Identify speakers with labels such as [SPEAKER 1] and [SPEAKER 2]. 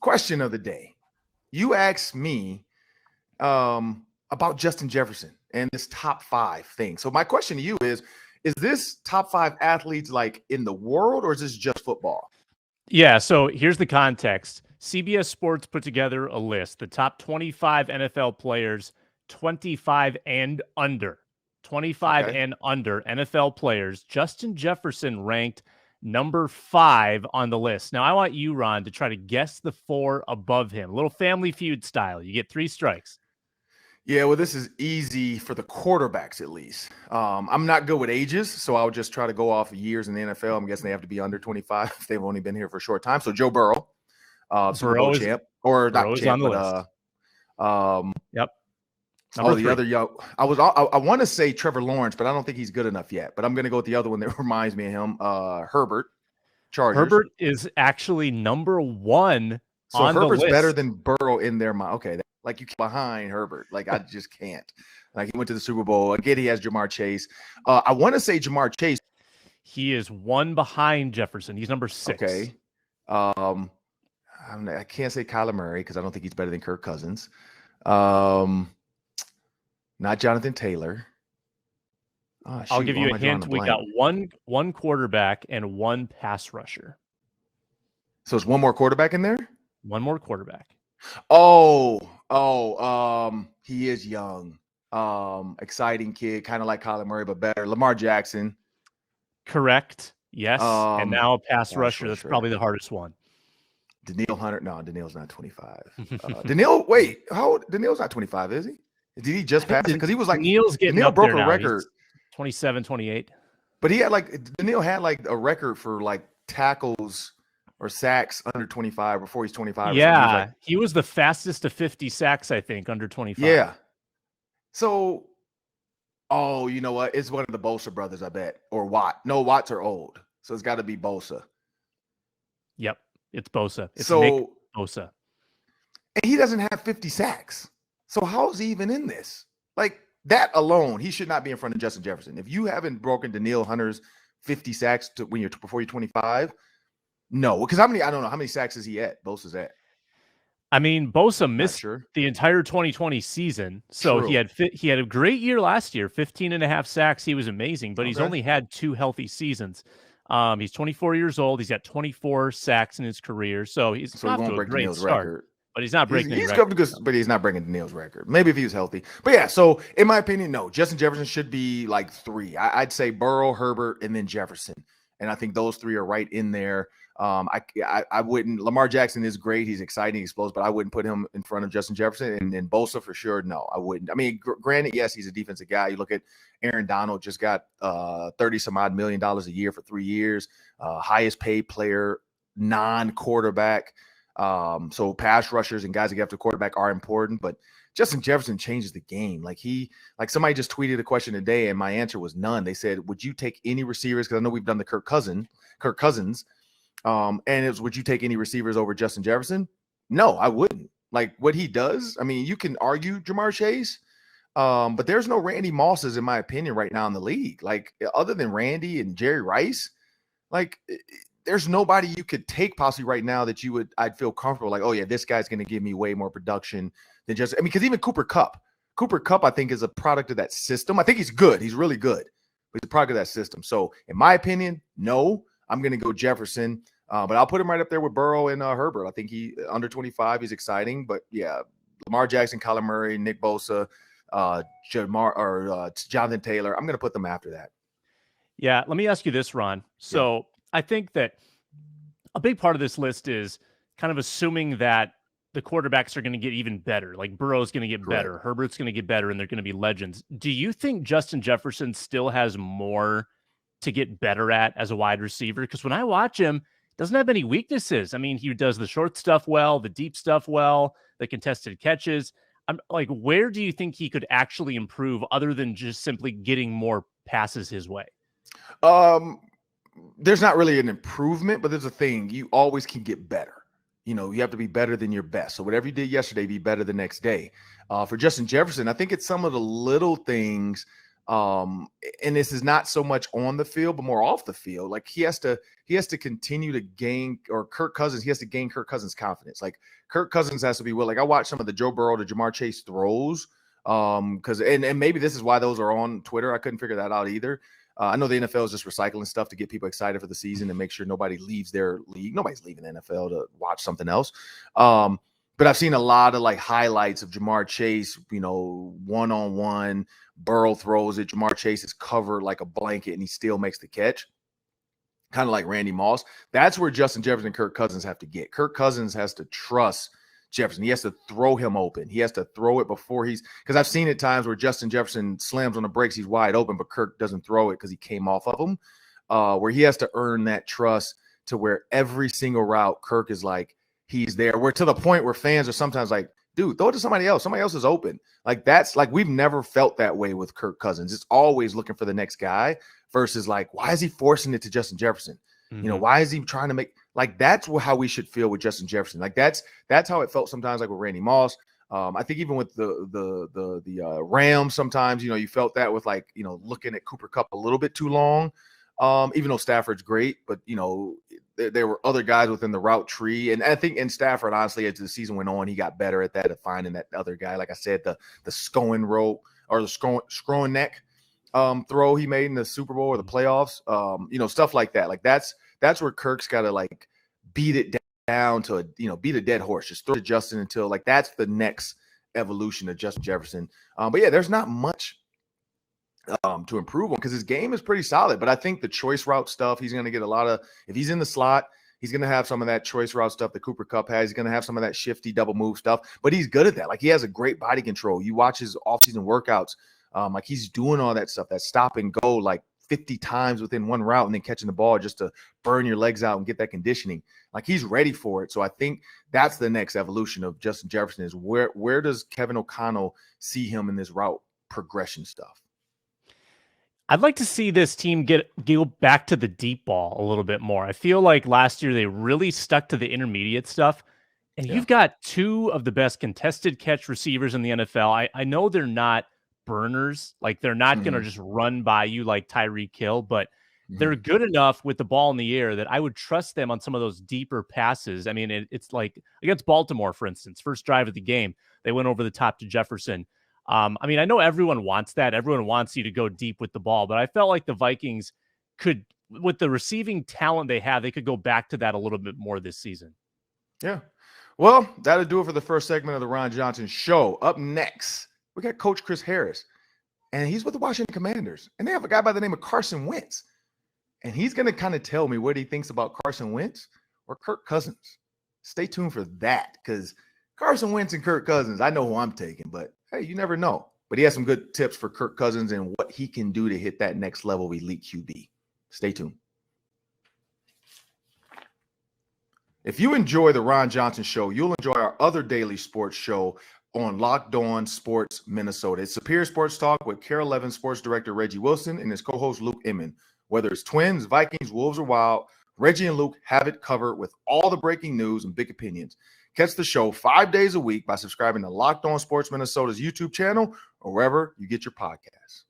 [SPEAKER 1] Question of the day. You asked me about Justin Jefferson and this top 5 thing. So my question to you is this top 5 athletes like in the world, or is this just football?
[SPEAKER 2] Yeah, so here's the context. CBS Sports put together a list, the top 25 NFL players, 25 and under. 25 and under NFL players. Justin Jefferson ranked number 5 on the list. Now, I want you, Ron, to try to guess the 4 above him. A little Family Feud style. You get 3 strikes.
[SPEAKER 1] Yeah, well, this is easy for the quarterbacks at least. I'm not good with ages, so I'll just try to go off of years in the NFL. I'm guessing they have to be under 25 if they've only been here for a short time. So Joe Burrow, Super Bowl champ, or
[SPEAKER 2] Burrow
[SPEAKER 1] not champ,
[SPEAKER 2] on the
[SPEAKER 1] but
[SPEAKER 2] list. Yep.
[SPEAKER 1] Number 3. The other young, I want to say Trevor Lawrence, but I don't think he's good enough yet. But I'm going to go with the other one that reminds me of him, Herbert, Chargers.
[SPEAKER 2] Herbert is actually number 1
[SPEAKER 1] so
[SPEAKER 2] on
[SPEAKER 1] Herbert's
[SPEAKER 2] the list.
[SPEAKER 1] Better than Burrow in their mind. Okay, like you keep behind Herbert. Like I just can't. Like he went to the Super Bowl. Again, he has Ja'Marr Chase. I want to say Ja'Marr Chase.
[SPEAKER 2] He is 1 behind Jefferson. He's number 6.
[SPEAKER 1] Okay. I can't say Kyler Murray because I don't think he's better than Kirk Cousins. Not Jonathan Taylor.
[SPEAKER 2] Oh, I'll give you a hint. We got one quarterback and 1 pass rusher.
[SPEAKER 1] So it's 1 more quarterback in there?
[SPEAKER 2] 1 more quarterback.
[SPEAKER 1] He is young. Exciting kid, kind of like Kyler Murray, but better. Lamar Jackson.
[SPEAKER 2] Correct. Yes. And now a pass rusher. That's probably the hardest one.
[SPEAKER 1] Daniil Hunter. No, Daniil's not 25. Daniil, wait, how old? Daniil's not 25, is he? Did he just pass it? Because he was like
[SPEAKER 2] Daniil
[SPEAKER 1] broke a record.
[SPEAKER 2] 27, 28.
[SPEAKER 1] But he had Daniil had a record for tackles or sacks under 25 before he's 25.
[SPEAKER 2] Yeah, he was the fastest to 50 sacks, I think, under 25.
[SPEAKER 1] Yeah. So, you know what? It's one of the Bosa brothers, I bet. Or Watt. No, Watts are old. So it's got to be Bosa.
[SPEAKER 2] Yep, it's Bosa. It's Nick Bosa.
[SPEAKER 1] And he doesn't have 50 sacks. So how is he even in this? Like that alone, he should not be in front of Justin Jefferson. If you haven't broken Daniil Hunter's 50 sacks before you're 25, no. Because I don't know how many sacks is he at? Bosa's at.
[SPEAKER 2] I mean, Bosa missed the entire 2020 season. So he had a great year last year, 15.5 sacks. He was amazing, but he's only had 2 healthy seasons. He's 24 years old. He's got 24 sacks in his career. So he's off to a great start. Record. But he's not breaking
[SPEAKER 1] he's but he's not breaking Daniil's record. Maybe if he was healthy. But yeah, so in my opinion, no. Justin Jefferson should be 3. I'd say Burrow, Herbert, and then Jefferson. And I think those 3 are right in there. I wouldn't. Lamar Jackson is great. He's exciting, explosive, but I wouldn't put him in front of Justin Jefferson. And Bosa for sure, no, I wouldn't. I mean, granted, yes, he's a defensive guy. You look at Aaron Donald, just got $30-some-odd million a year for 3 years. Highest paid player, non-quarterback. So pass rushers and guys that get after quarterback are important, but Justin Jefferson changes the game. Somebody just tweeted a question today and my answer was none. They said, would you take any receivers? Cause I know we've done the Kirk Cousins. And it was, would you take any receivers over Justin Jefferson? No, I wouldn't. Like what he does. I mean, you can argue Ja'Marr Chase, but there's no Randy Mosses in my opinion right now in the league. Like other than Randy and Jerry Rice, there's nobody you could take possibly right now that I'd feel comfortable like, oh yeah, this guy's going to give me way more production than because even Cooper Kupp, I think is a product of that system. I think he's good. He's really good, but he's a product of that system. So in my opinion, no, I'm going to go Jefferson, but I'll put him right up there with Burrow and Herbert. I think he under 25, he's exciting, but yeah, Lamar Jackson, Kyler Murray, Nick Bosa, Jonathan Taylor. I'm going to put them after that.
[SPEAKER 2] Yeah. Let me ask you this, Ron. So I think that a big part of this list is kind of assuming that the quarterbacks are going to get even better. Like Burrow's going to get better, Herbert's going to get better, and they're going to be legends. Do you think Justin Jefferson still has more to get better at as a wide receiver? Because when I watch him, doesn't have any weaknesses. I mean, he does the short stuff well, the deep stuff well, the contested catches. I'm like, where do you think he could actually improve other than just simply getting more passes his way?
[SPEAKER 1] There's not really an improvement, but there's a thing. You always can get better. You have to be better than your best. So whatever you did yesterday, be better the next day. For Justin Jefferson, I think it's some of the little things And this is not so much on the field, but more off the field. Like he has to continue to gain, or Kirk Cousins, he has to gain Kirk Cousins' confidence. Like Kirk Cousins has to be like I watched some of the Joe Burrow to Ja'Marr Chase throws. Because and maybe this is why those are on Twitter. I couldn't figure that out either. I know the NFL is just recycling stuff to get people excited for the season and make sure nobody leaves their league. Nobody's leaving the NFL to watch something else. But I've seen a lot of like highlights of Ja'Marr Chase, one-on-one, Burrow throws it. Ja'Marr Chase is covered like a blanket and he still makes the catch. Kind of like Randy Moss. That's where Justin Jefferson and Kirk Cousins have to get. Kirk Cousins has to trust Jefferson. He has to throw him open. He has to throw it before because I've seen it times where Justin Jefferson slams on the brakes, he's wide open, but Kirk doesn't throw it because he came off of him. Where he has to earn that trust to where every single route Kirk is like, he's there. We're to the point where fans are sometimes like, dude, throw it to somebody else. Somebody else is open. Like that's like we've never felt that way with Kirk Cousins. It's always looking for the next guy versus like, why is he forcing it to Justin Jefferson?
[SPEAKER 2] Mm-hmm.
[SPEAKER 1] Why is he trying to make like that's how we should feel with Justin Jefferson. Like that's how it felt sometimes, like with Randy Moss. I think even with the Rams, sometimes you felt that with like looking at Cooper Kupp a little bit too long. Even though Stafford's great, but there were other guys within the route tree, and I think in Stafford, honestly, as the season went on, he got better at that, at finding that other guy. Like I said, the Scoen rope or the Scroen neck throw he made in the Super Bowl or the playoffs, stuff like that. Like that's where Kirk's got to like beat it down to beat a dead horse. Just throw it to Justin until like that's the next evolution of Justin Jefferson. But yeah, there's not much to improve on because his game is pretty solid. But I think the choice route stuff, he's going to get a lot of, if he's in the slot, he's going to have some of that choice route stuff that Cooper Kupp has. He's going to have some of that shifty double move stuff, but he's good at that. Like he has a great body control. You watch his offseason workouts, like he's doing all that stuff, that stop and go like 50 times within one route and then catching the ball just to burn your legs out and get that conditioning. Like he's ready for it. So I think that's the next evolution of Justin Jefferson is where does Kevin O'Connell see him in this route progression stuff?
[SPEAKER 2] I'd like to see this team go back to the deep ball a little bit more. I feel like last year they really stuck to the intermediate stuff. And you've got two of the best contested catch receivers in the NFL. I know they're not burners. Like they're not going to just run by you like Tyreek Hill, but they're good enough with the ball in the air that I would trust them on some of those deeper passes. I mean, it's like against Baltimore, for instance, first drive of the game, they went over the top to Jefferson. I mean, I know everyone wants that. Everyone wants you to go deep with the ball, but I felt like the Vikings could, with the receiving talent they have, they could go back to that a little bit more this season.
[SPEAKER 1] Yeah. Well, that'll do it for the first segment of the Ron Johnson Show. Up next, we got Coach Chris Harris, and he's with the Washington Commanders, and they have a guy by the name of Carson Wentz, and he's going to kind of tell me what he thinks about Carson Wentz or Kirk Cousins. Stay tuned for that, because Carson Wentz and Kirk Cousins, I know who I'm taking, but hey, you never know. But he has some good tips for Kirk Cousins and what he can do to hit that next level of elite QB. Stay tuned. If you enjoy the Ron Johnson Show, you'll enjoy our other daily sports show on Locked On Sports Minnesota. It's Superior Sports Talk with KARE-11 Sports Director Reggie Wilson and his co-host Luke Inman. Whether it's Twins, Vikings, Wolves, or Wild, Reggie and Luke have it covered with all the breaking news and big opinions. Catch the show 5 days a week by subscribing to Locked On Sports Minnesota's YouTube channel or wherever you get your podcasts.